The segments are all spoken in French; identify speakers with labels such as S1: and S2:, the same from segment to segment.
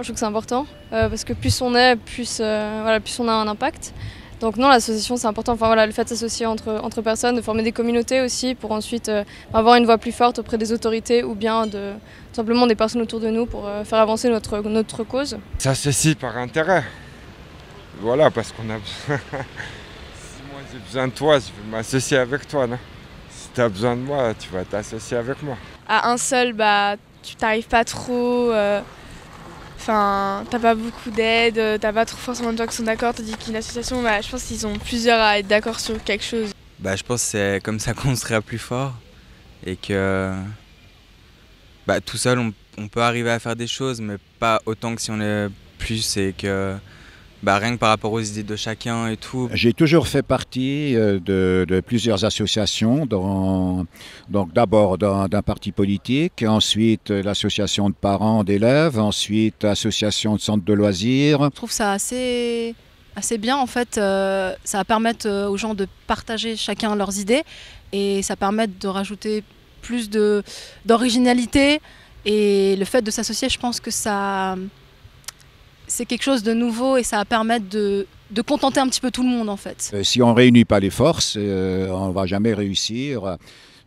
S1: je trouve que c'est important parce que plus on est, plus on a un impact. Donc non, l'association c'est important, enfin, voilà, le fait de s'associer entre personnes, de former des communautés aussi pour ensuite avoir une voix plus forte auprès des autorités ou bien tout simplement des personnes autour de nous pour faire avancer notre cause.
S2: S'associe par intérêt, voilà, parce qu'on a besoin. Si moi j'ai besoin de toi, je vais m'associer avec toi, non? Si tu as besoin de moi, tu vas t'associer avec moi.
S3: À un seul, tu t'arrives pas trop, t'as pas beaucoup d'aide, t'as pas trop forcément de gens qui sont d'accord, tandis qu'une association, je pense qu'ils sont plusieurs à être d'accord sur quelque chose.
S4: Je pense que c'est comme ça qu'on sera plus fort et que tout seul on peut arriver à faire des choses, mais pas autant que si on est plus et que rien que par rapport aux idées de chacun et tout.
S5: J'ai toujours fait partie de plusieurs associations, donc d'abord d'un parti politique, ensuite l'association de parents d'élèves, ensuite l'association de centres de loisirs.
S6: Je trouve ça assez bien en fait, ça va permettre aux gens de partager chacun leurs idées et ça permet de rajouter plus d'originalité et le fait de s'associer, je pense que c'est quelque chose de nouveau et ça va permettre de contenter un petit peu tout le monde en fait.
S5: Si on ne réunit pas les forces, on ne va jamais réussir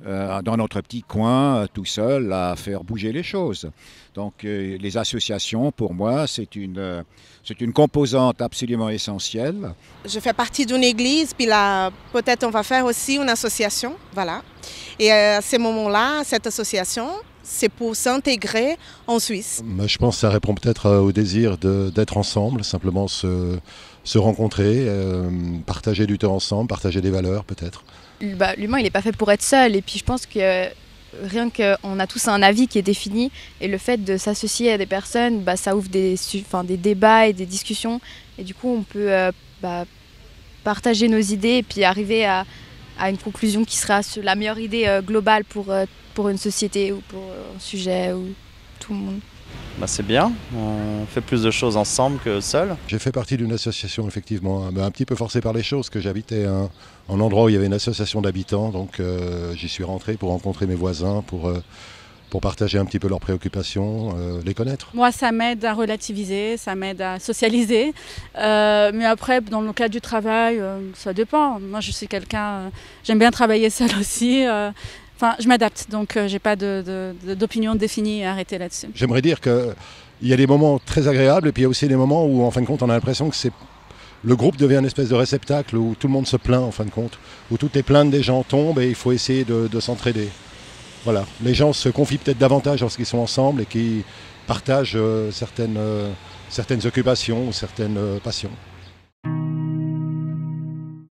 S5: dans notre petit coin, tout seul, à faire bouger les choses. Donc les associations, pour moi, c'est une composante absolument essentielle.
S7: Je fais partie d'une église, puis là, peut-être on va faire aussi une association, voilà. Et à ce moment-là, cette association, c'est pour s'intégrer en Suisse.
S8: Je pense que ça répond peut-être au désir d'être ensemble, simplement se rencontrer, partager du temps ensemble, partager des valeurs peut-être.
S9: L'humain il n'est pas fait pour être seul et puis je pense que rien qu'on a tous un avis qui est défini et le fait de s'associer à des personnes, ça ouvre des débats et des discussions et du coup on peut partager nos idées et puis arriver à une conclusion qui sera la meilleure idée globale pour une société ou pour un sujet ou tout le monde.
S10: C'est bien, on fait plus de choses ensemble que seul.
S8: J'ai fait partie d'une association effectivement, un petit peu forcé par les choses, que j'habitais un endroit où il y avait une association d'habitants, donc j'y suis rentré pour rencontrer mes voisins, pour partager un petit peu leurs préoccupations, les connaître.
S11: Moi, ça m'aide à relativiser, ça m'aide à socialiser. Mais après, dans le cadre du travail, ça dépend. Moi, je suis quelqu'un, j'aime bien travailler seule aussi. Je m'adapte, donc j'ai pas d'opinion définie à arrêter là-dessus.
S8: J'aimerais dire qu'il y a des moments très agréables et puis il y a aussi des moments où, en fin de compte, on a l'impression que le groupe devient une espèce de réceptacle où tout le monde se plaint, en fin de compte, où toutes les plaintes des gens tombent et il faut essayer de s'entraider. Voilà, les gens se confient peut-être davantage lorsqu'ils sont ensemble et qu'ils partagent certaines occupations ou certaines passions.